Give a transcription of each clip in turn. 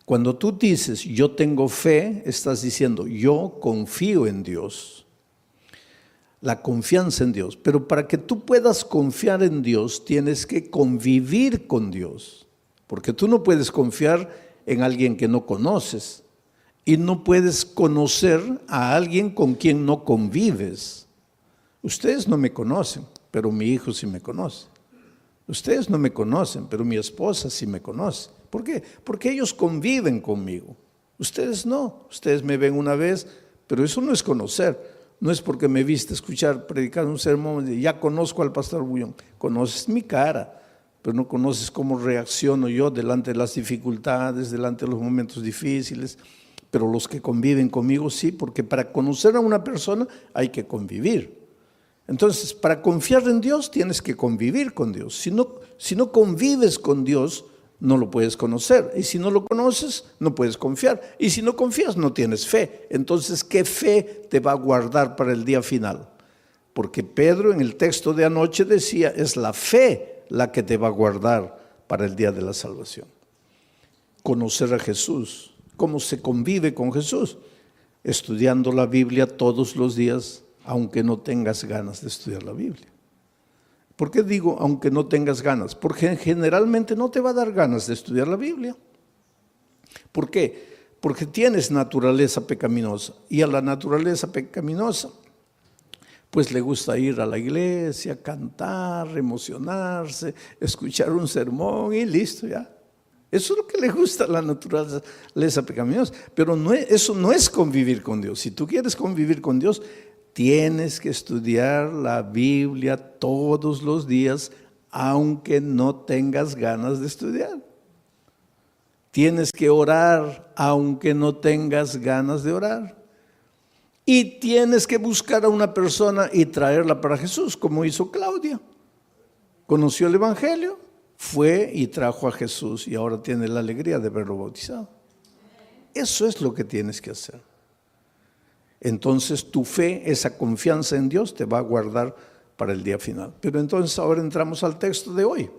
Cuando tú dices, yo tengo fe, estás diciendo, yo confío en Dios. La confianza en Dios. Pero para que tú puedas confiar en Dios, tienes que convivir con Dios. Porque tú no puedes confiar en alguien que no conoces. Y no puedes conocer a alguien con quien no convives. Ustedes no me conocen, pero mi hijo sí me conoce. Ustedes no me conocen, pero mi esposa sí me conoce. ¿Por qué? Porque ellos conviven conmigo. Ustedes no. Ustedes me ven una vez, pero eso no es conocer. No es porque me viste escuchar, predicar un sermón y ya conozco al pastor Bullón. Conoces mi cara, pero no conoces cómo reacciono yo delante de las dificultades, delante de los momentos difíciles. Pero los que conviven conmigo sí, porque para conocer a una persona hay que convivir. Entonces, para confiar en Dios tienes que convivir con Dios. Si no convives con Dios, no lo puedes conocer. Y si no lo conoces, no puedes confiar. Y si no confías, no tienes fe. Entonces, ¿qué fe te va a guardar para el día final? Porque Pedro en el texto de anoche decía, es la fe la que te va a guardar para el día de la salvación. Conocer a Jesús. ¿Cómo se convive con Jesús? Estudiando la Biblia todos los días, aunque no tengas ganas de estudiar la Biblia. ¿Por qué digo aunque no tengas ganas? Porque generalmente no te va a dar ganas de estudiar la Biblia. ¿Por qué? Porque tienes naturaleza pecaminosa, y a la naturaleza pecaminosa pues le gusta ir a la iglesia, cantar, emocionarse, escuchar un sermón y listo ya. Eso es lo que le gusta a la naturaleza pecaminosa, pero eso no es convivir con Dios. Si tú quieres convivir con Dios, tienes que estudiar la Biblia todos los días, aunque no tengas ganas de estudiar. Tienes que orar, aunque no tengas ganas de orar. Y tienes que buscar a una persona y traerla para Jesús, como hizo Claudia. Conoció el Evangelio, fue y trajo a Jesús y ahora tiene la alegría de verlo bautizado. Eso es lo que tienes que hacer. Entonces tu fe, esa confianza en Dios te va a guardar para el día final. Pero entonces ahora entramos al texto de hoy.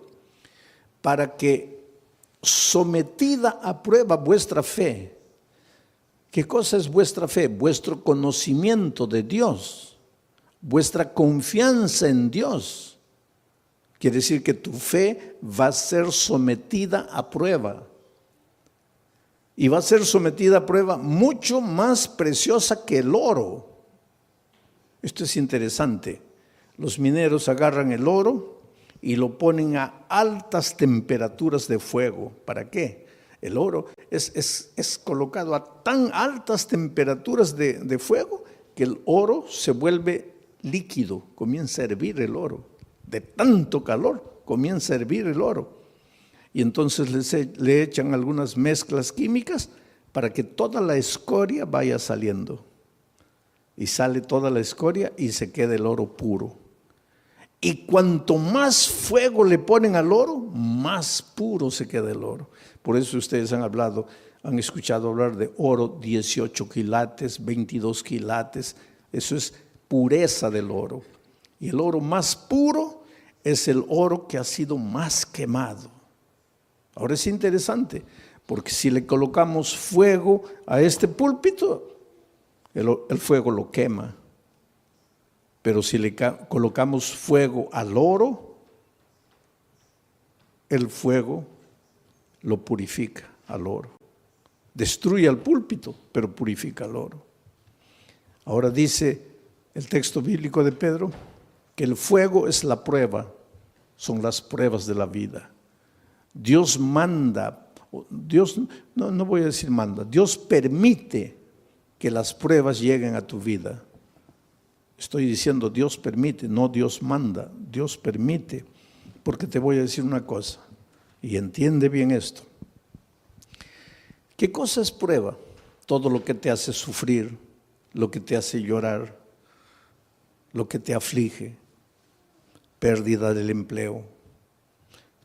Para que sometida a prueba vuestra fe. ¿Qué cosa es vuestra fe? Vuestro conocimiento de Dios, vuestra confianza en Dios. Quiere decir que tu fe va a ser sometida a prueba. Y va a ser sometida a prueba mucho más preciosa que el oro. Esto es interesante. Los mineros agarran el oro y lo ponen a altas temperaturas de fuego. ¿Para qué? El oro es colocado a tan altas temperaturas de fuego que el oro se vuelve líquido, comienza a hervir el oro. De tanto calor comienza a hervir el oro. Y entonces le echan algunas mezclas químicas para que toda la escoria vaya saliendo. Y sale toda la escoria y se queda el oro puro. Y cuanto más fuego le ponen al oro, más puro se queda el oro. Por eso ustedes han escuchado hablar de oro 18 quilates, 22 quilates. Eso es pureza del oro. Y el oro más puro es el oro que ha sido más quemado. Ahora es interesante, porque si le colocamos fuego a este púlpito, el fuego lo quema. Pero si le colocamos fuego al oro, el fuego lo purifica al oro. Destruye al púlpito, pero purifica al oro. Ahora dice el texto bíblico de Pedro que el fuego es la prueba, son las pruebas de la vida. Dios manda, no voy a decir manda, Dios permite que las pruebas lleguen a tu vida. Estoy diciendo Dios permite, no Dios manda, Dios permite. Porque te voy a decir una cosa, y entiende bien esto. ¿Qué cosa es prueba? Todo lo que te hace sufrir, lo que te hace llorar, lo que te aflige, pérdida del empleo,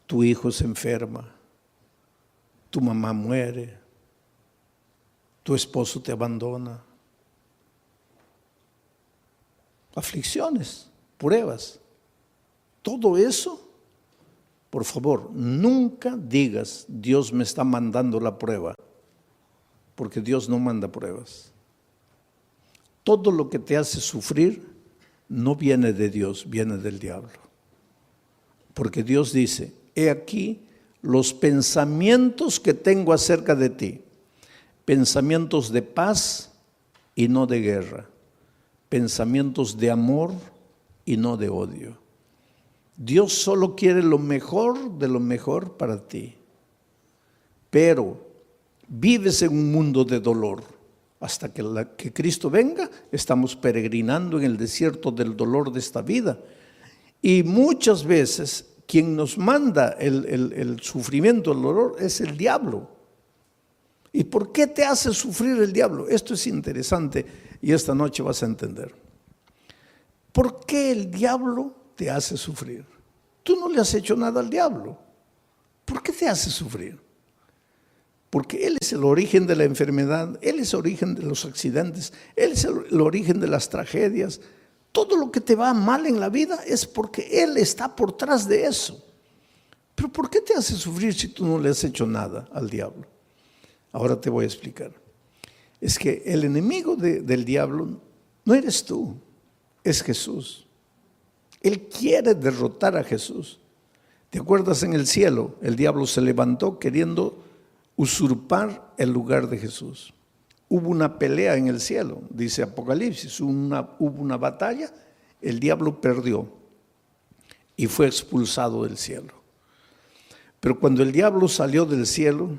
tu hijo se enferma, tu mamá muere, tu esposo te abandona. Aflicciones, pruebas, todo eso, por favor, nunca digas Dios me está mandando la prueba. porque Dios no manda pruebas. Todo lo que te hace sufrir no viene de Dios, viene del diablo. Porque Dios dice, he aquí los pensamientos que tengo acerca de ti, pensamientos de paz y no de guerra, pensamientos de amor y no de odio. Dios solo quiere lo mejor de lo mejor para ti, pero vives en un mundo de dolor. Hasta que Cristo venga, estamos peregrinando en el desierto del dolor de esta vida. Y muchas veces quien nos manda el sufrimiento, el dolor, es el diablo. ¿Y por qué te hace sufrir el diablo? Esto es interesante y esta noche vas a entender. ¿Por qué el diablo te hace sufrir? Tú no le has hecho nada al diablo. ¿Por qué te hace sufrir? Porque Él es el origen de la enfermedad, Él es el origen de los accidentes, Él es el origen de las tragedias. Todo lo que te va mal en la vida es porque Él está por detrás de eso. Pero ¿por qué te hace sufrir si tú no le has hecho nada al diablo? Ahora te voy a explicar. Es que el enemigo del diablo no eres tú, es Jesús. Él quiere derrotar a Jesús. ¿Te acuerdas en el cielo? El diablo se levantó queriendo usurpar el lugar de Jesús. Hubo una pelea en el cielo, dice Apocalipsis, hubo una batalla, el diablo perdió y fue expulsado del cielo. Pero cuando el diablo salió del cielo,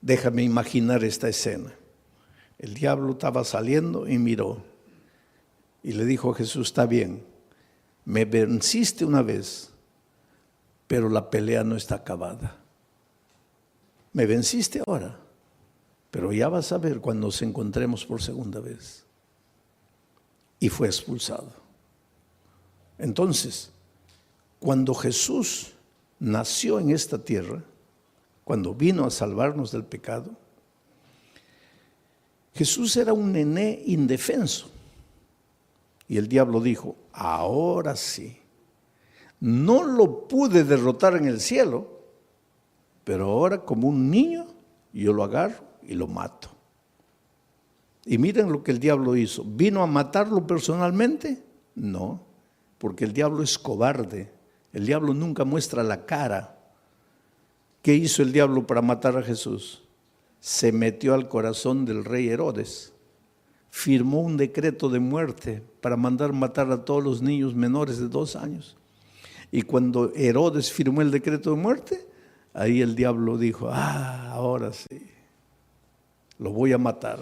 déjame imaginar esta escena. El diablo estaba saliendo y miró y le dijo a Jesús, está bien, me venciste una vez, pero la pelea no está acabada. Me venciste ahora, pero ya vas a ver cuando nos encontremos por segunda vez. Y fue expulsado. Entonces, cuando Jesús nació en esta tierra, cuando vino a salvarnos del pecado, Jesús era un nené indefenso. Y el diablo dijo, ahora sí, no lo pude derrotar en el cielo, pero ahora como un niño yo lo agarro y lo mato. Y miren lo que el diablo hizo. ¿Vino a matarlo personalmente? No, porque el diablo es cobarde. El diablo nunca muestra la cara. ¿Qué hizo el diablo para matar a Jesús? Se metió al corazón del rey Herodes. Firmó un decreto de muerte para mandar matar a todos los niños menores de 2 años. Y cuando Herodes firmó el decreto de muerte, ahí el diablo dijo, ahora sí, lo voy a matar.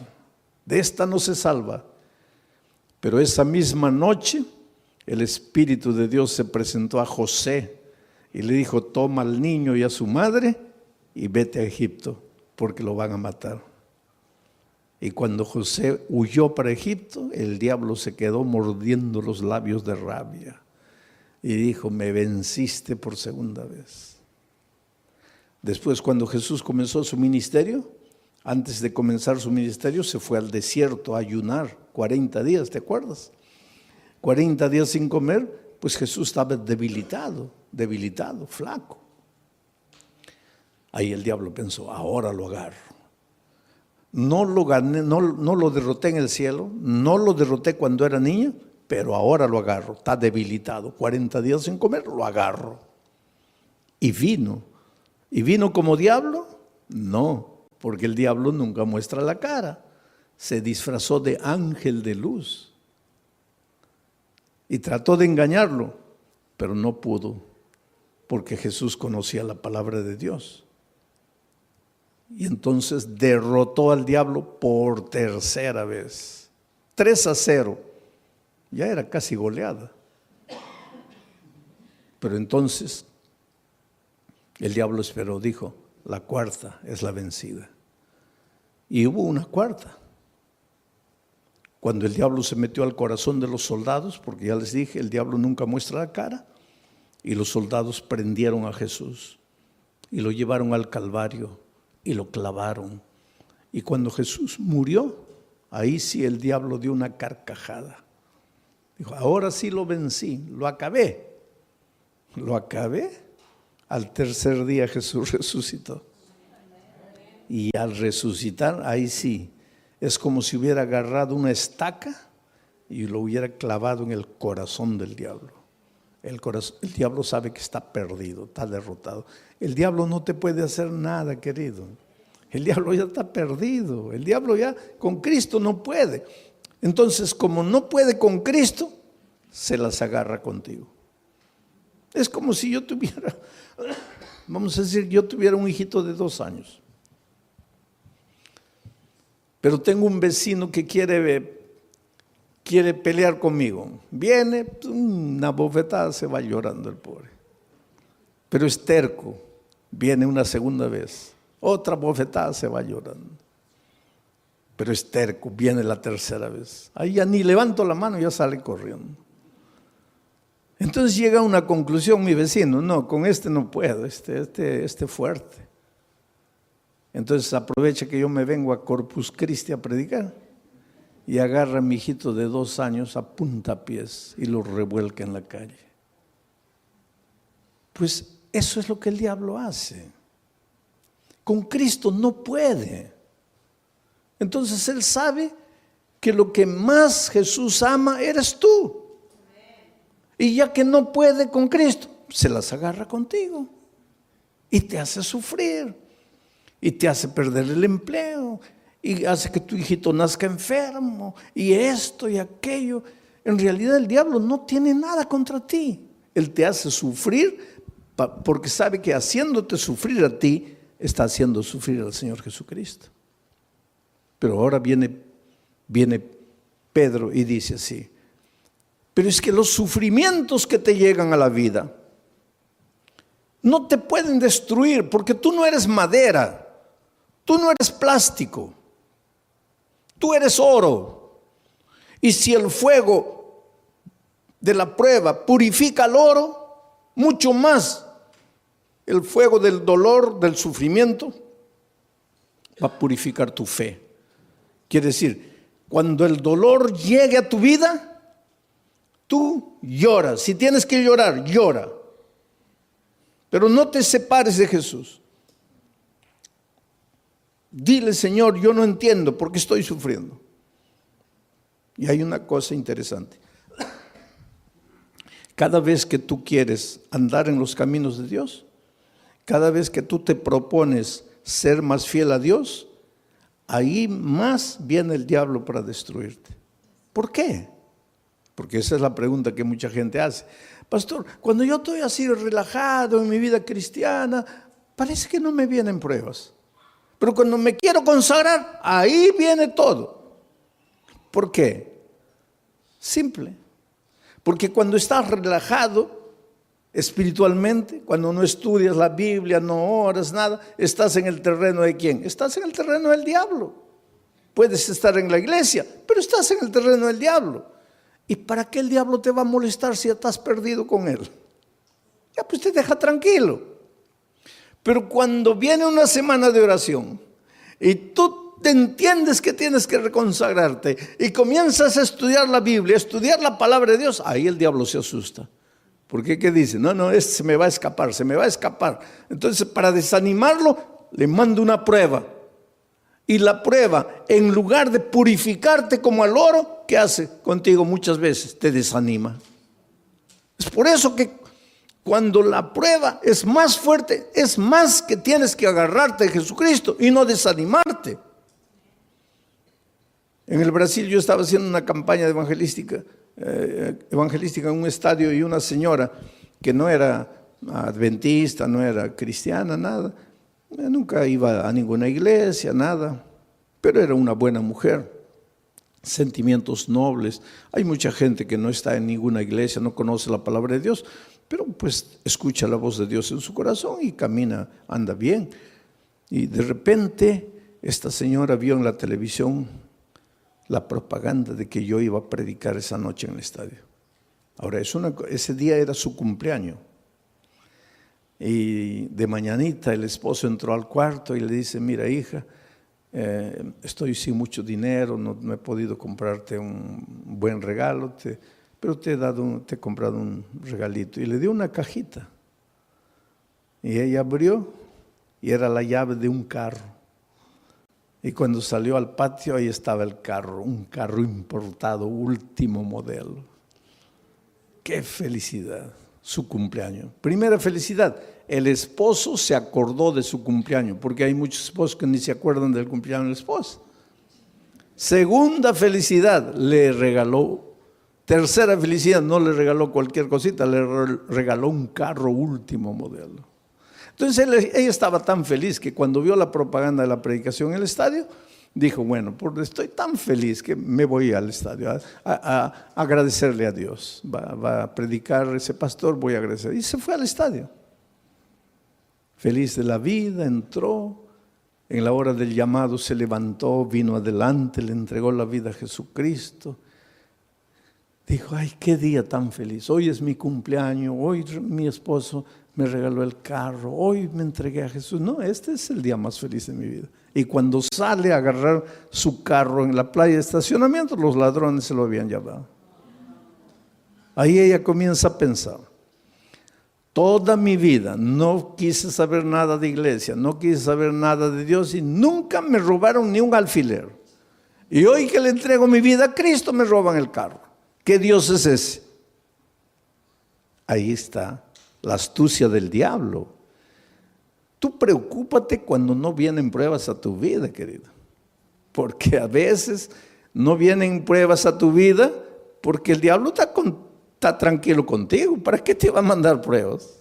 De esta no se salva. Pero esa misma noche, el Espíritu de Dios se presentó a José y le dijo, toma al niño y a su madre y vete a Egipto, porque lo van a matar. Y cuando José huyó para Egipto, el diablo se quedó mordiendo los labios de rabia y dijo, me venciste por segunda vez. Después, cuando Jesús comenzó su ministerio, antes de comenzar su ministerio, se fue al desierto a ayunar 40 días, ¿te acuerdas? 40 días sin comer, pues Jesús estaba debilitado, flaco. Ahí el diablo pensó, ahora lo agarro. No lo gané, no lo derroté en el cielo, no lo derroté cuando era niño, pero ahora lo agarro, está debilitado. 40 días sin comer, lo agarro. Y vino. ¿Y vino como diablo? No, porque el diablo nunca muestra la cara. Se disfrazó de ángel de luz. Y trató de engañarlo, pero no pudo, porque Jesús conocía la palabra de Dios. Y entonces derrotó al diablo por tercera vez. 3-0. Ya era casi goleada. Pero entonces el diablo esperó, dijo, la cuarta es la vencida. Y hubo una cuarta. Cuando el diablo se metió al corazón de los soldados, porque ya les dije, el diablo nunca muestra la cara, y los soldados prendieron a Jesús y lo llevaron al Calvario y lo clavaron. Y cuando Jesús murió, ahí sí el diablo dio una carcajada. Dijo, ahora sí lo vencí, lo acabé. Lo acabé. Al tercer día Jesús resucitó. Y al resucitar, ahí sí, es como si hubiera agarrado una estaca y lo hubiera clavado en el corazón del diablo. El diablo sabe que está perdido, está derrotado. El diablo no te puede hacer nada, querido. El diablo ya está perdido. El diablo ya con Cristo no puede. Entonces, como no puede con Cristo, se las agarra contigo. Es como si yo tuviera, vamos a decir, yo tuviera un hijito de 2 años. Pero tengo un vecino que quiere pelear conmigo. Viene, una bofetada, se va llorando el pobre. Pero es terco. Viene una segunda vez. Otra bofetada, se va llorando. Pero es terco, viene la tercera vez. Ahí ya ni levanto la mano, ya sale corriendo. Entonces llega a una conclusión mi vecino: no, con este no puedo, este fuerte. Entonces aprovecha que yo me vengo a Corpus Christi a predicar y agarra a mi hijito de 2 años a puntapiés y lo revuelca en la calle. Pues eso es lo que el diablo hace. Con Cristo no puede. Entonces él sabe que lo que más Jesús ama eres tú. Y ya que no puede con Cristo, se las agarra contigo y te hace sufrir. Y te hace perder el empleo, y hace que tu hijito nazca enfermo, y esto y aquello. En realidad el diablo no tiene nada contra ti. Él te hace sufrir porque sabe que haciéndote sufrir a ti, está haciendo sufrir al Señor Jesucristo. Pero ahora viene Pedro y dice así: pero es que los sufrimientos que te llegan a la vida no te pueden destruir, porque tú no eres madera. Tú no eres plástico, tú eres oro. Y si el fuego de la prueba purifica el oro, mucho más el fuego del dolor, del sufrimiento, va a purificar tu fe. Quiere decir, cuando el dolor llegue a tu vida, tú lloras. Si tienes que llorar, llora. Pero no te separes de Jesús. Dile: Señor, yo no entiendo por qué estoy sufriendo. Y hay una cosa interesante. Cada vez que tú quieres andar en los caminos de Dios, cada vez que tú te propones ser más fiel a Dios, ahí más viene el diablo para destruirte. ¿Por qué? Porque esa es la pregunta que mucha gente hace. Pastor, cuando yo estoy así relajado en mi vida cristiana, parece que no me vienen pruebas. Pero cuando me quiero consagrar, ahí viene todo. ¿Por qué? Simple. Porque cuando estás relajado espiritualmente, cuando no estudias la Biblia, no oras, nada, estás en el terreno de ¿quién? Estás en el terreno del diablo. Puedes estar en la iglesia, pero estás en el terreno del diablo. ¿Y para qué el diablo te va a molestar si ya estás perdido con él? Ya pues te deja tranquilo. Pero cuando viene una semana de oración y tú te entiendes que tienes que reconsagrarte y comienzas a estudiar la Biblia, a estudiar la palabra de Dios, ahí el diablo se asusta. Porque ¿qué dice? No, este se me va a escapar. Entonces, para desanimarlo, le mando una prueba. Y la prueba, en lugar de purificarte como al oro, ¿qué hace contigo muchas veces? Te desanima. Es por eso que cuando la prueba es más fuerte, es más que tienes que agarrarte de Jesucristo y no desanimarte. En el Brasil yo estaba haciendo una campaña evangelística en un estadio, y una señora que no era adventista, no era cristiana, nada, nunca iba a ninguna iglesia, nada, pero era una buena mujer. Sentimientos nobles. Hay mucha gente que no está en ninguna iglesia, no conoce la palabra de Dios, pero pues escucha la voz de Dios en su corazón y camina, anda bien. Y de repente esta señora vio en la televisión la propaganda de que yo iba a predicar esa noche en el estadio. Ahora, ese día era su cumpleaños. Y de mañanita el esposo entró al cuarto y le dice: mira, hija, estoy sin mucho dinero, no he podido comprarte un buen regalo, pero te he comprado un regalito. Y le dio una cajita. Y ella abrió y era la llave de un carro. Y cuando salió al patio, ahí estaba el carro, un carro importado, último modelo. ¡Qué felicidad! Su cumpleaños. Primera felicidad, el esposo se acordó de su cumpleaños, porque hay muchos esposos que ni se acuerdan del cumpleaños de la esposa. Segunda felicidad, le regaló. Tercera felicidad, no le regaló cualquier cosita, le regaló un carro último modelo. Entonces ella estaba tan feliz que cuando vio la propaganda de la predicación en el estadio, dijo, bueno, estoy tan feliz que me voy al estadio a agradecerle a Dios. Va a predicar ese pastor, voy a agradecer. Y se fue al estadio. Feliz de la vida, entró. En la hora del llamado se levantó, vino adelante, le entregó la vida a Jesucristo. Dijo, ay, qué día tan feliz. Hoy es mi cumpleaños, hoy mi esposo me regaló el carro, hoy me entregué a Jesús. No, este es el día más feliz de mi vida. Y cuando sale a agarrar su carro en la playa de estacionamiento, los ladrones se lo habían llevado. Ahí ella comienza a pensar, toda mi vida no quise saber nada de iglesia, no quise saber nada de Dios y nunca me robaron ni un alfiler. Y hoy que le entrego mi vida a Cristo me roban el carro. ¿Qué Dios es ese? Ahí está la astucia del diablo. Tú preocúpate cuando no vienen pruebas a tu vida, querido. Porque a veces no vienen pruebas a tu vida porque el diablo está tranquilo contigo. ¿Para qué te va a mandar pruebas?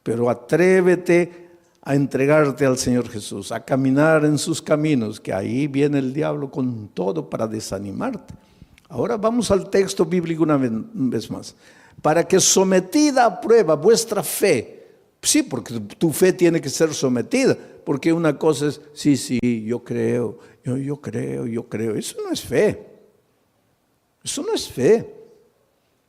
Pero atrévete a entregarte al Señor Jesús, a caminar en sus caminos, que ahí viene el diablo con todo para desanimarte. Ahora vamos al texto bíblico una vez más. Para que sometida a prueba vuestra fe, sí, porque tu fe tiene que ser sometida, porque una cosa es, sí, yo creo. Eso no es fe. Eso no es fe.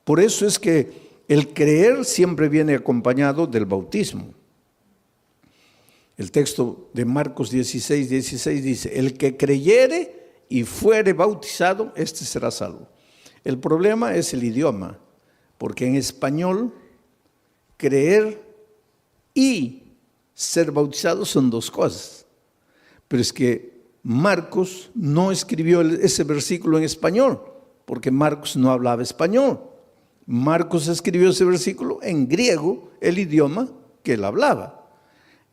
Por eso es que el creer siempre viene acompañado del bautismo. El texto de Marcos 16 dice, el que creyere y fuere bautizado, este será salvo. El problema es el idioma, porque en español creer y ser bautizado son dos cosas. Pero es que Marcos no escribió ese versículo en español, porque Marcos no hablaba español. Marcos escribió ese versículo en griego, el idioma que él hablaba.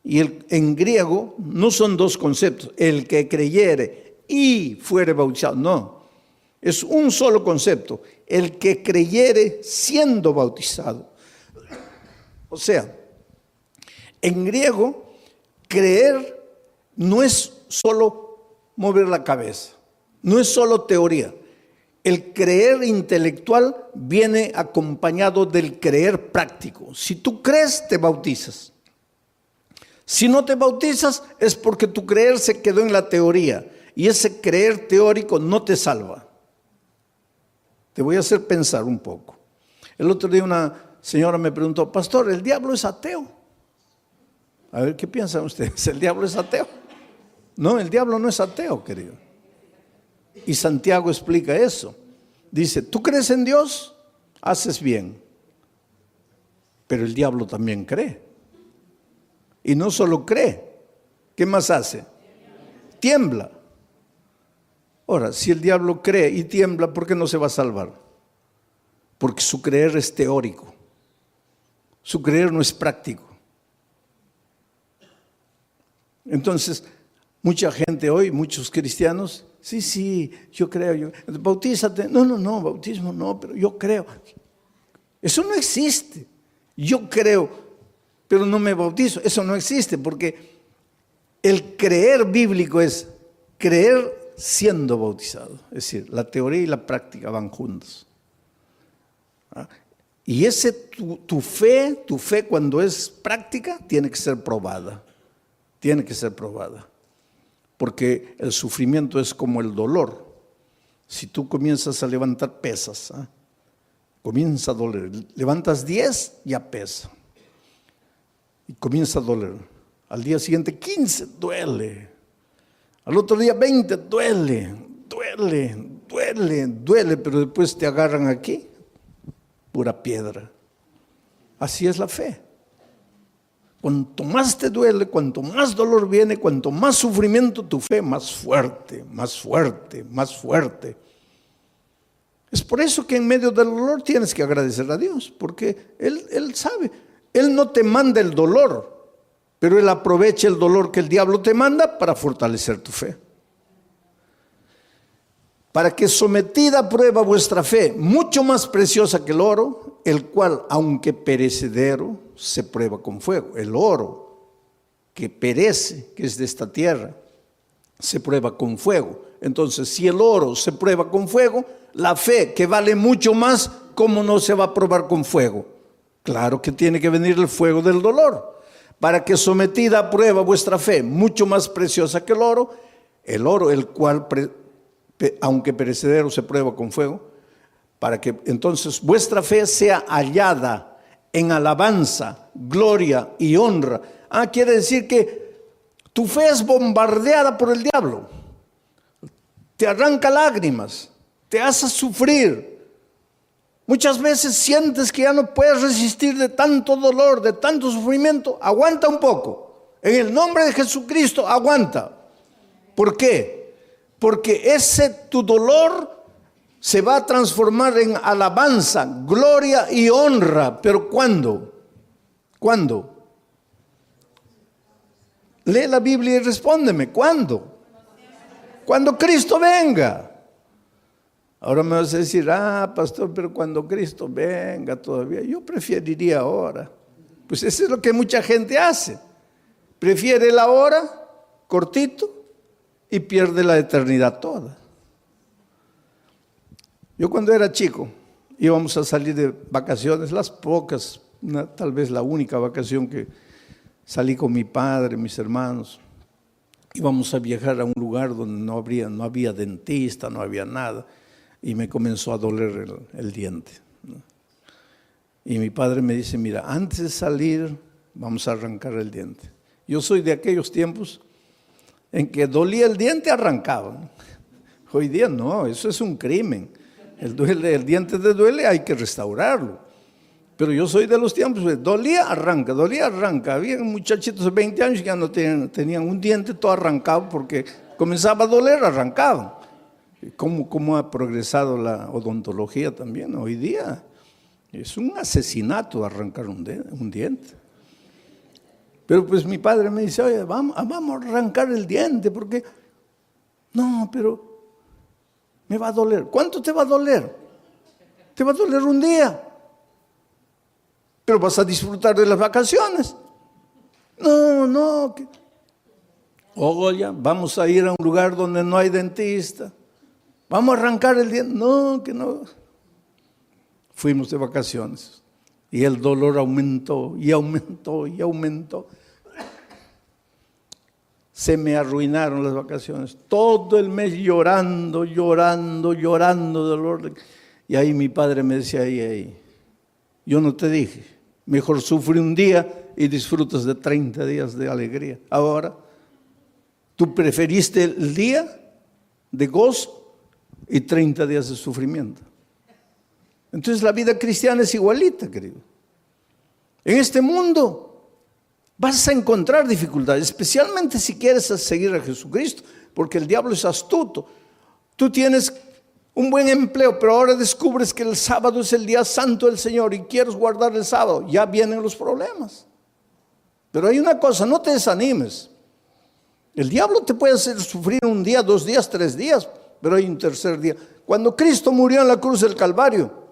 Y en griego no son dos conceptos, el que creyere y fuere bautizado, no. Es un solo concepto, el que creyere siendo bautizado. O sea, en griego, creer no es solo mover la cabeza, no es solo teoría. El creer intelectual viene acompañado del creer práctico. Si tú crees, te bautizas. Si no te bautizas, es porque tu creer se quedó en la teoría. Y ese creer teórico no te salva. Te voy a hacer pensar un poco. El otro día una señora me preguntó, pastor, ¿el diablo es ateo? A ver, ¿qué piensan ustedes? ¿El diablo es ateo? No, el diablo no es ateo, querido. Y Santiago explica eso. Dice, ¿tú crees en Dios? Haces bien. Pero el diablo también cree. Y no solo cree. ¿Qué más hace? Tiembla. Ahora, si el diablo cree y tiembla, ¿por qué no se va a salvar? Porque su creer es teórico. Su creer no es práctico. Entonces, mucha gente hoy, muchos cristianos, sí, yo creo, bautízate. No, bautismo no, pero yo creo. Eso no existe. Yo creo, pero no me bautizo. Eso no existe, porque el creer bíblico es creer siendo bautizado. Es decir, la teoría y la práctica van juntos. Y tu fe cuando es práctica, tiene que ser probada. Tiene que ser probada. Porque el sufrimiento es como el dolor. Si tú comienzas a levantar pesas, comienza a doler. Levantas 10, ya pesa. Y comienza a doler. Al día siguiente 15, duele. Al otro día 20, duele, pero después te agarran aquí, pura piedra. Así es la fe. Cuanto más te duele, cuanto más dolor viene, cuanto más sufrimiento, tu fe más fuerte, más fuerte, más fuerte. Es por eso que en medio del dolor tienes que agradecer a Dios, porque Él sabe. Él no te manda el dolor, pero Él aprovecha el dolor que el diablo te manda para fortalecer tu fe. Para que sometida a prueba vuestra fe, mucho más preciosa que el oro, el cual, aunque perecedero, se prueba con fuego. El oro que perece, que es de esta tierra, se prueba con fuego. Entonces, si el oro se prueba con fuego, la fe, que vale mucho más, ¿cómo no se va a probar con fuego? Claro que tiene que venir el fuego del dolor. Para que sometida a prueba vuestra fe, mucho más preciosa que el oro el cual aunque perecedero se prueba con fuego, para que entonces vuestra fe sea hallada en alabanza, gloria y honra. Quiere decir que tu fe es bombardeada por el diablo. Te arranca lágrimas, te hace sufrir. Muchas veces sientes que ya no puedes resistir de tanto dolor, de tanto sufrimiento. Aguanta un poco. En el nombre de Jesucristo, aguanta. ¿Por qué? Porque ese tu dolor se va a transformar en alabanza, gloria y honra. ¿Pero cuándo? ¿Cuándo? Lee la Biblia y respóndeme. ¿Cuándo? Cuando Cristo venga. Ahora me vas a decir, pastor, pero cuando Cristo venga todavía. Yo preferiría ahora. Pues eso es lo que mucha gente hace. Prefiere la hora, cortito, y pierde la eternidad toda. Yo cuando era chico íbamos a salir de vacaciones, las pocas, tal vez la única vacación que salí con mi padre, mis hermanos. Íbamos a viajar a un lugar donde no había dentista, no había nada, y me comenzó a doler el diente, ¿no? Y mi padre me dice, mira, antes de salir vamos a arrancar el diente. Yo soy de aquellos tiempos en que dolía el diente, arrancaban. Hoy día no, eso es un crimen. El diente te duele, hay que restaurarlo. Pero yo soy de los tiempos, dolía, arranca. Había muchachitos de 20 años que ya no tenían un diente todo arrancado porque comenzaba a doler, arrancaban. ¿Cómo ha progresado la odontología también? Hoy día es un asesinato arrancar un diente. Pero pues mi padre me dice, oye, vamos a arrancar el diente, porque no, pero me va a doler. ¿Cuánto te va a doler? Te va a doler un día, pero vas a disfrutar de las vacaciones. No. Oye, vamos a ir a un lugar donde no hay dentista. Vamos a arrancar el diente. No, que no. Fuimos de vacaciones y el dolor aumentó y aumentó y aumentó. Se me arruinaron las vacaciones. Todo el mes llorando dolor. Y ahí mi padre me decía, yo no te dije, mejor sufre un día y disfrutas de 30 días de alegría. Ahora, tú preferiste el día de gozo y 30 días de sufrimiento. Entonces la vida cristiana es igualita, querido. En este mundo vas a encontrar dificultades, especialmente si quieres seguir a Jesucristo, porque el diablo es astuto. Tú tienes un buen empleo, pero ahora descubres que el sábado es el día santo del Señor y quieres guardar el sábado. Ya vienen los problemas. Pero hay una cosa, no te desanimes. El diablo te puede hacer sufrir un día, 2 días, 3 días, pero hay un tercer día. Cuando Cristo murió en la cruz del Calvario,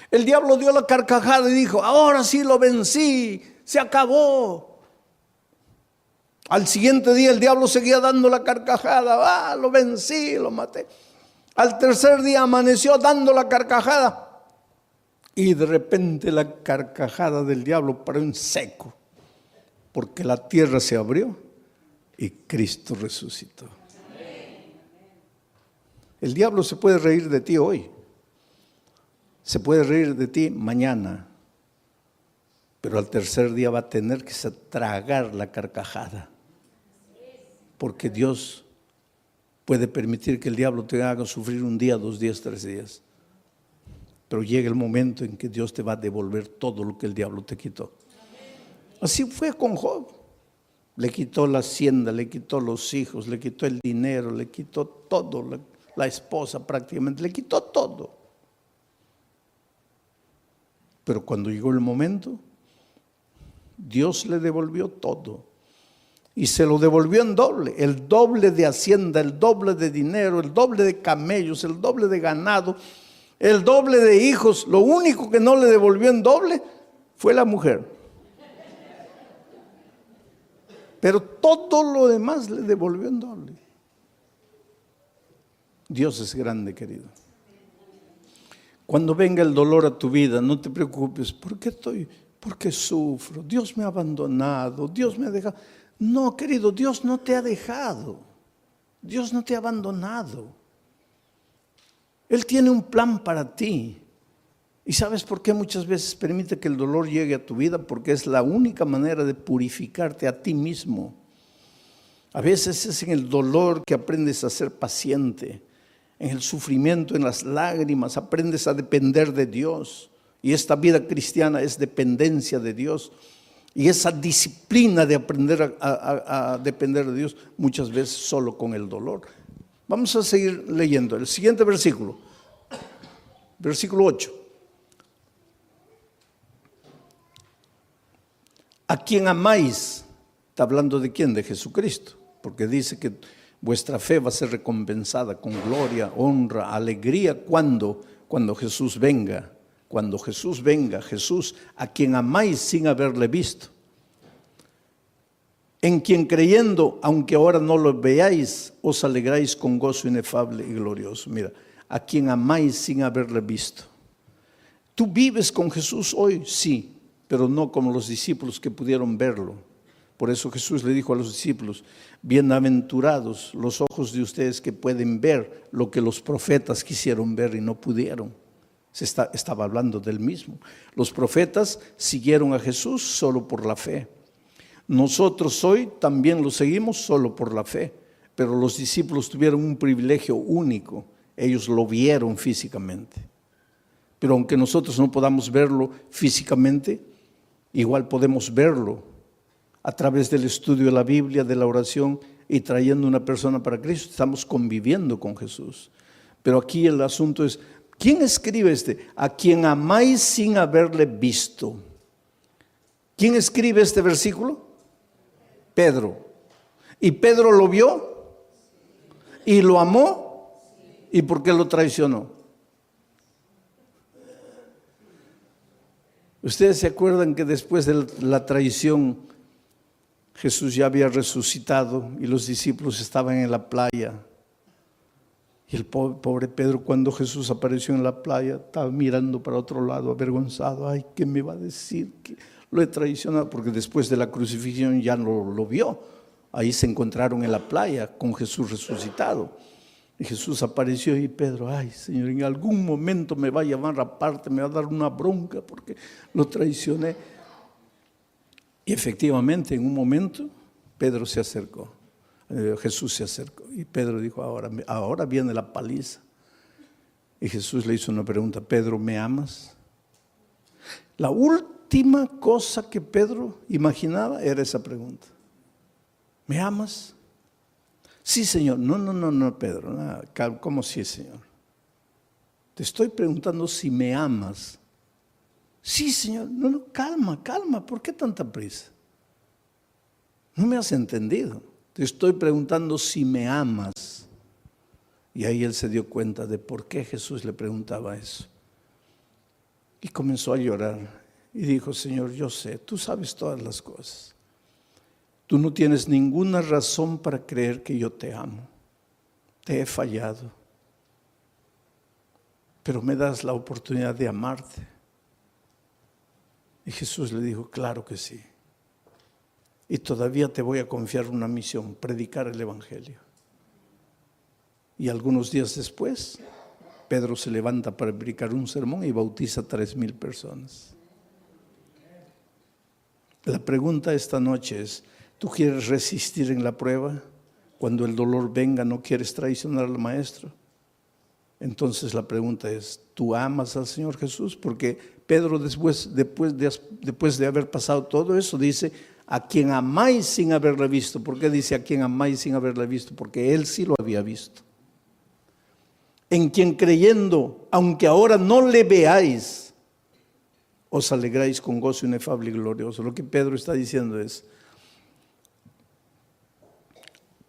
el diablo dio la carcajada y dijo, ahora sí lo vencí, se acabó. Al siguiente día el diablo seguía dando la carcajada, lo vencí, lo maté. Al tercer día amaneció dando la carcajada y de repente la carcajada del diablo paró en seco, porque la tierra se abrió y Cristo resucitó. El diablo se puede reír de ti hoy, se puede reír de ti mañana, pero al tercer día va a tener que tragar la carcajada, porque Dios puede permitir que el diablo te haga sufrir un día, 2 días, 3 días, pero llega el momento en que Dios te va a devolver todo lo que el diablo te quitó. Así fue con Job. Le quitó la hacienda, le quitó los hijos, le quitó el dinero, le quitó todo, la esposa prácticamente, le quitó todo. Pero cuando llegó el momento, Dios le devolvió todo. Y se lo devolvió en doble, el doble de hacienda, el doble de dinero, el doble de camellos, el doble de ganado, el doble de hijos. Lo único que no le devolvió en doble fue la mujer. Pero todo lo demás le devolvió en doble. Dios es grande, querido. Cuando venga el dolor a tu vida, no te preocupes. ¿Por qué sufro? Dios me ha abandonado, Dios me ha dejado. No, querido, Dios no te ha dejado. Dios no te ha abandonado. Él tiene un plan para ti. ¿Y sabes por qué muchas veces permite que el dolor llegue a tu vida? Porque es la única manera de purificarte a ti mismo. A veces es en el dolor que aprendes a ser paciente. En el sufrimiento, en las lágrimas, aprendes a depender de Dios. Y esta vida cristiana es dependencia de Dios. Y esa disciplina de aprender a depender de Dios, muchas veces solo con el dolor. Vamos a seguir leyendo. El siguiente versículo. Versículo 8. ¿A quién amáis? Está hablando de quién, de Jesucristo, porque dice que vuestra fe va a ser recompensada con gloria, honra, alegría, cuando Jesús venga. Cuando Jesús venga, Jesús a quien amáis sin haberle visto. En quien creyendo, aunque ahora no lo veáis, os alegráis con gozo inefable y glorioso. Mira, a quien amáis sin haberle visto. ¿Tú vives con Jesús hoy? Sí, pero no como los discípulos que pudieron verlo. Por eso Jesús le dijo a los discípulos: bienaventurados los ojos de ustedes que pueden ver lo que los profetas quisieron ver y no pudieron. Estaba hablando del mismo. Los profetas siguieron a Jesús solo por la fe. Nosotros hoy también lo seguimos solo por la fe, pero los discípulos tuvieron un privilegio único. Ellos lo vieron físicamente. Pero aunque nosotros no podamos verlo físicamente, igual podemos verlo a través del estudio de la Biblia, de la oración y trayendo una persona para Cristo. Estamos conviviendo con Jesús. Pero aquí el asunto es, ¿quién escribe a quien amáis sin haberle visto? ¿Quién escribe este versículo? Pedro. ¿Y Pedro lo vio? ¿Y lo amó? ¿Y por qué lo traicionó? Ustedes se acuerdan que después de la traición Jesús ya había resucitado y los discípulos estaban en la playa. Y el pobre Pedro, cuando Jesús apareció en la playa, estaba mirando para otro lado, avergonzado. Ay, ¿qué me va a decir? Que lo he traicionado, porque después de la crucifixión ya no lo vio. Ahí se encontraron en la playa con Jesús resucitado. Y Jesús apareció y Pedro: ay, Señor, en algún momento me va a llamar aparte, me va a dar una bronca porque lo traicioné. Y efectivamente, en un momento, Pedro se acercó. Jesús se acercó y Pedro dijo: ahora viene la paliza. Y Jesús le hizo una pregunta: Pedro, ¿me amas? La última cosa que Pedro imaginaba era esa pregunta: ¿me amas? Sí, Señor. No, Pedro. No, ¿cómo sí, Señor? Te estoy preguntando si me amas. Sí, Señor. No, calma. ¿Por qué tanta prisa? No me has entendido. Te estoy preguntando si me amas. Y ahí él se dio cuenta de por qué Jesús le preguntaba eso. Y comenzó a llorar. Y dijo: Señor, yo sé, tú sabes todas las cosas. Tú no tienes ninguna razón para creer que yo te amo. Te he fallado. Pero me das la oportunidad de amarte. Y Jesús le dijo: claro que sí. Y todavía te voy a confiar una misión: predicar el Evangelio. Y algunos días después, Pedro se levanta para predicar un sermón y bautiza 3,000 personas. La pregunta esta noche es: ¿tú quieres resistir en la prueba? Cuando el dolor venga, ¿no quieres traicionar al maestro? Entonces la pregunta es, ¿tú amas al Señor Jesús? Porque Pedro después de haber pasado todo eso dice, a quien amáis sin haberle visto. ¿Por qué dice a quien amáis sin haberle visto? Porque él sí lo había visto. En quien creyendo, aunque ahora no le veáis, os alegráis con gozo inefable y glorioso. Lo que Pedro está diciendo es,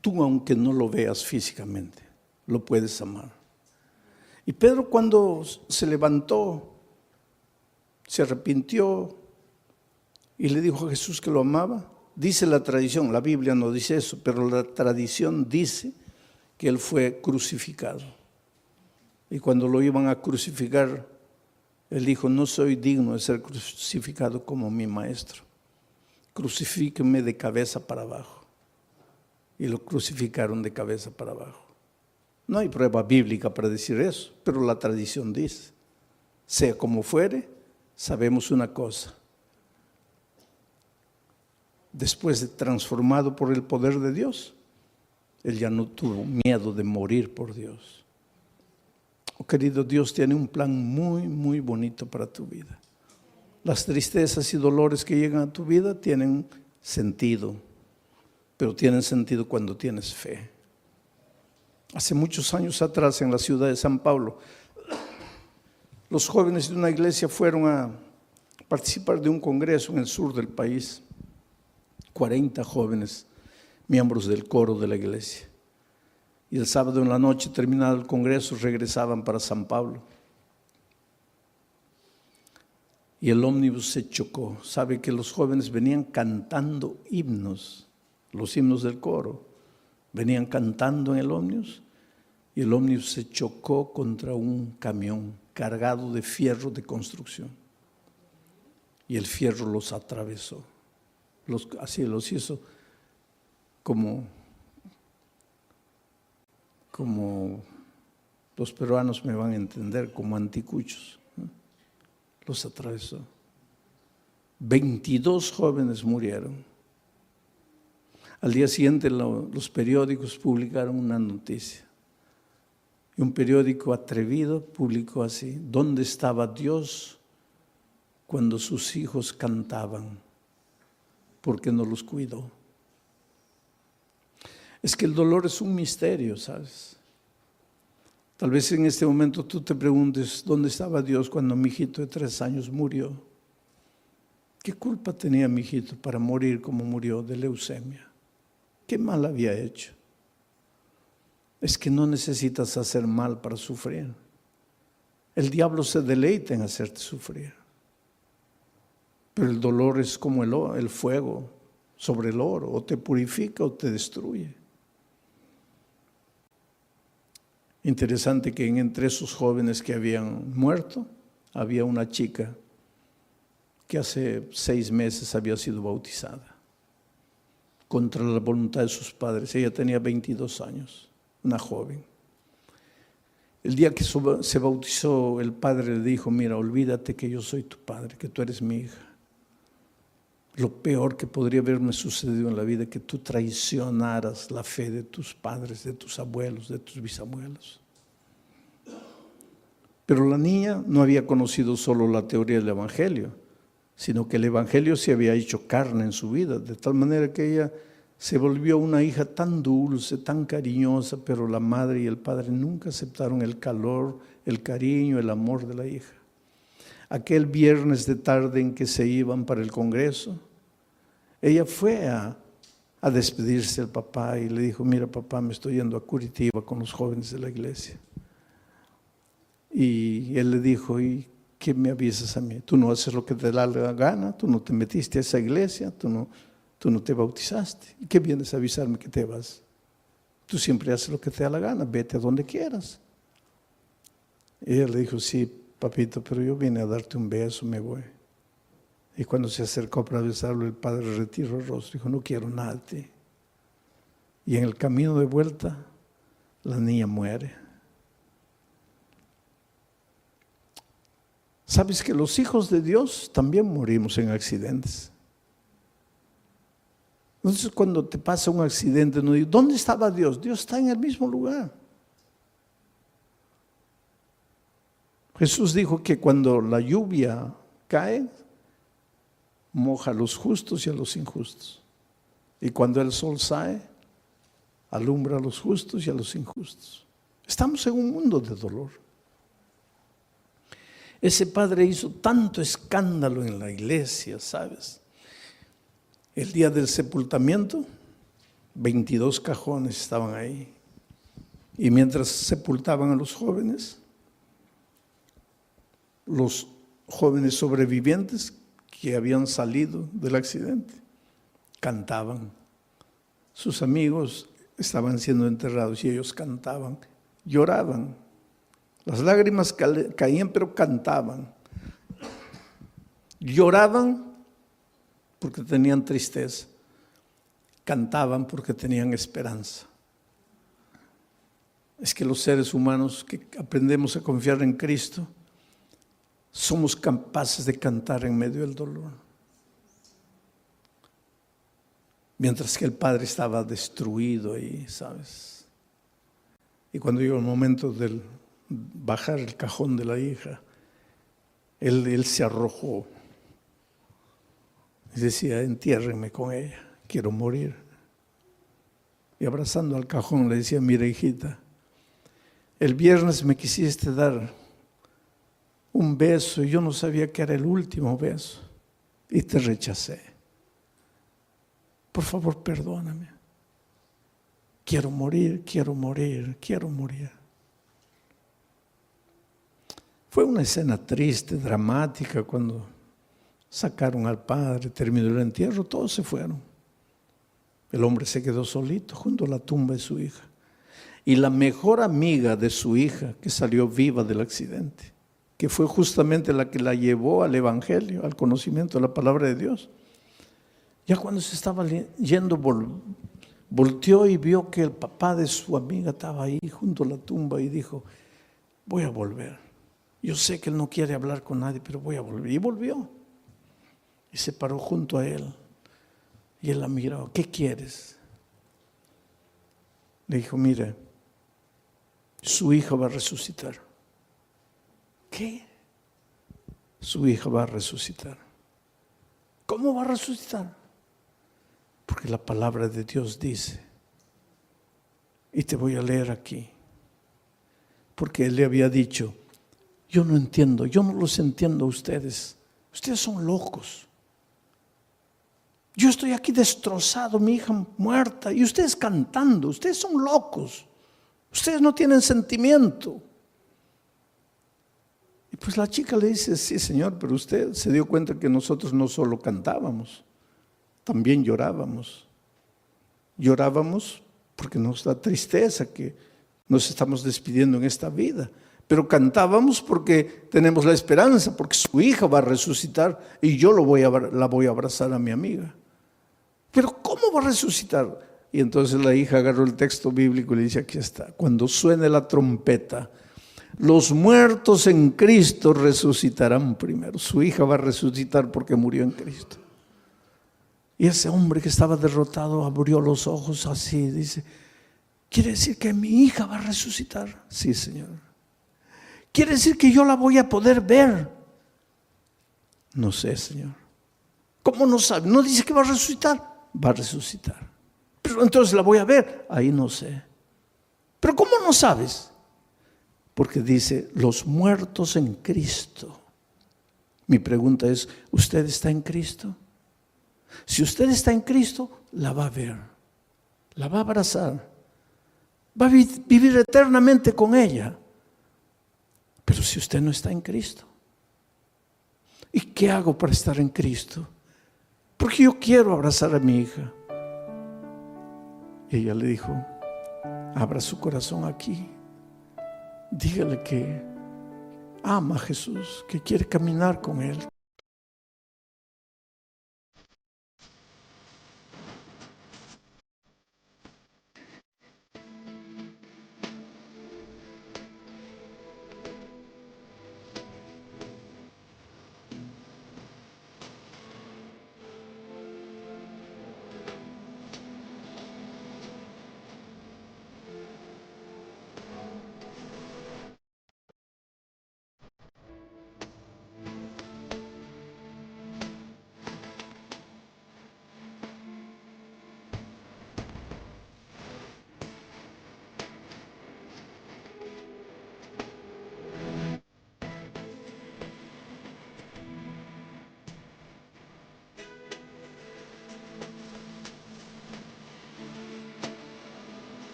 tú aunque no lo veas físicamente, lo puedes amar. Y Pedro cuando se levantó, se arrepintió y le dijo a Jesús que lo amaba, dice la tradición, la Biblia no dice eso, pero la tradición dice que él fue crucificado. Y cuando lo iban a crucificar, él dijo, no soy digno de ser crucificado como mi maestro. Crucifíquenme de cabeza para abajo. Y lo crucificaron de cabeza para abajo. No hay prueba bíblica para decir eso, pero la tradición dice, sea como fuere, sabemos una cosa. Después de transformado por el poder de Dios, él ya no tuvo miedo de morir por Dios. Oh, querido, Dios tiene un plan muy, muy bonito para tu vida. Las tristezas y dolores que llegan a tu vida tienen sentido, pero tienen sentido cuando tienes fe. Hace muchos años atrás, en la ciudad de San Pablo, los jóvenes de una iglesia fueron a participar de un congreso en el sur del país. 40 jóvenes, miembros del coro de la iglesia. Y el sábado en la noche, terminado el congreso, regresaban para San Pablo. Y el ómnibus se chocó. Sabe que los jóvenes venían cantando himnos, los himnos del coro. Venían cantando en el ómnibus y el ómnibus se chocó contra un camión cargado de fierro de construcción. Y el fierro los atravesó. Así los hizo como los peruanos me van a entender, como anticuchos, ¿no? Los atravesó. 22 jóvenes murieron. Al día siguiente los periódicos publicaron una noticia. Y un periódico atrevido publicó así: ¿dónde estaba Dios cuando sus hijos cantaban? Porque no los cuidó. Es que el dolor es un misterio, ¿sabes? Tal vez en este momento tú te preguntes, ¿dónde estaba Dios cuando mi hijito de 3 años murió? ¿Qué culpa tenía mi hijito para morir como murió de leucemia? ¿Qué mal había hecho? Es que no necesitas hacer mal para sufrir. El diablo se deleita en hacerte sufrir. Pero el dolor es como el fuego sobre el oro, o te purifica o te destruye. Interesante que entre esos jóvenes que habían muerto, había una chica que hace 6 meses había sido bautizada, contra la voluntad de sus padres. Ella tenía 22 años, una joven. El día que se bautizó, el padre le dijo: mira, olvídate que yo soy tu padre, que tú eres mi hija. Lo peor que podría haberme sucedido en la vida es que tú traicionaras la fe de tus padres, de tus abuelos, de tus bisabuelos. Pero la niña no había conocido solo la teoría del Evangelio, sino que el Evangelio se había hecho carne en su vida, de tal manera que ella se volvió una hija tan dulce, tan cariñosa, pero la madre y el padre nunca aceptaron el calor, el cariño, el amor de la hija. Aquel viernes de tarde en que se iban para el congreso, ella fue a despedirse del papá y le dijo: mira, papá, me estoy yendo a Curitiba con los jóvenes de la iglesia. Y él le dijo: ¿y qué me avisas a mí? Tú no haces lo que te da la gana, tú no te metiste a esa iglesia, tú no te bautizaste. ¿Y qué vienes a avisarme que te vas? Tú siempre haces lo que te da la gana, vete a donde quieras. Y ella le dijo: sí, papito, pero yo vine a darte un beso, me voy. Y cuando se acercó para besarlo, el padre retiró el rostro y dijo: no quiero nada de ti. Y en el camino de vuelta, la niña muere. ¿Sabes que los hijos de Dios también morimos en accidentes? Entonces, cuando te pasa un accidente, no digo: ¿dónde estaba Dios? Dios está en el mismo lugar. Jesús dijo que cuando la lluvia cae, moja a los justos y a los injustos. Y cuando el sol sale, alumbra a los justos y a los injustos. Estamos en un mundo de dolor. Ese padre hizo tanto escándalo en la iglesia, ¿sabes? El día del sepultamiento, 22 cajones estaban ahí. Y mientras sepultaban a los jóvenes sobrevivientes que habían salido del accidente, cantaban. Sus amigos estaban siendo enterrados y ellos cantaban, lloraban. Las lágrimas caían, pero cantaban. Lloraban porque tenían tristeza. Cantaban porque tenían esperanza. Es que los seres humanos que aprendemos a confiar en Cristo, somos capaces de cantar en medio del dolor. Mientras que el padre estaba destruido ahí, ¿sabes? Y cuando llegó el momento de bajar el cajón de la hija, él se arrojó y decía: entiérrenme con ella, quiero morir. Y abrazando al cajón le decía: mira, hijita, el viernes me quisiste dar un beso y yo no sabía que era el último beso y te rechacé. Por favor, perdóname. Quiero morir, quiero morir, quiero morir. Fue una escena triste, dramática, cuando sacaron al padre, terminó el entierro, todos se fueron. El hombre se quedó solito junto a la tumba de su hija. Y la mejor amiga de su hija, que salió viva del accidente, que fue justamente la que la llevó al evangelio, al conocimiento de la palabra de Dios, ya cuando se estaba yendo, volteó y vio que el papá de su amiga estaba ahí junto a la tumba y dijo: voy a volver. Yo sé que él no quiere hablar con nadie, pero voy a volver. Y volvió. Y se paró junto a él. Y él la miró: ¿qué quieres? Le dijo: mire, su hija va a resucitar. ¿Qué? Su hija va a resucitar. ¿Cómo va a resucitar? Porque la palabra de Dios dice, y te voy a leer aquí, porque él le había dicho: yo no entiendo, yo no los entiendo a ustedes. Ustedes son locos. Yo estoy aquí destrozado, mi hija muerta, y ustedes cantando. Ustedes son locos. Ustedes no tienen sentimiento. Y pues la chica le dice: sí, señor, pero usted se dio cuenta que nosotros no solo cantábamos, también llorábamos. Llorábamos porque nos da tristeza que nos estamos despidiendo en esta vida. Pero cantábamos porque tenemos la esperanza, porque su hija va a resucitar y yo la voy a abrazar a mi amiga. Pero ¿cómo va a resucitar? Y entonces la hija agarró el texto bíblico y le dice: aquí está, cuando suene la trompeta, los muertos en Cristo resucitarán primero. Su hija va a resucitar porque murió en Cristo. Y ese hombre que estaba derrotado abrió los ojos así, dice: ¿quiere decir que mi hija va a resucitar? Sí, Señor. ¿Quiere decir que yo la voy a poder ver? No sé, Señor. ¿Cómo no sabe? No dice que va a resucitar. Va a resucitar. Pero entonces la voy a ver. Ahí no sé. ¿Pero cómo no sabes? Porque dice: los muertos en Cristo. Mi pregunta es: ¿usted está en Cristo? Si usted está en Cristo, la va a ver, la va a abrazar, va a vivir eternamente con ella. Pero si usted no está en Cristo, ¿y qué hago para estar en Cristo? Porque yo quiero abrazar a mi hija. Y ella le dijo: abra su corazón aquí, dígale que ama a Jesús, que quiere caminar con Él,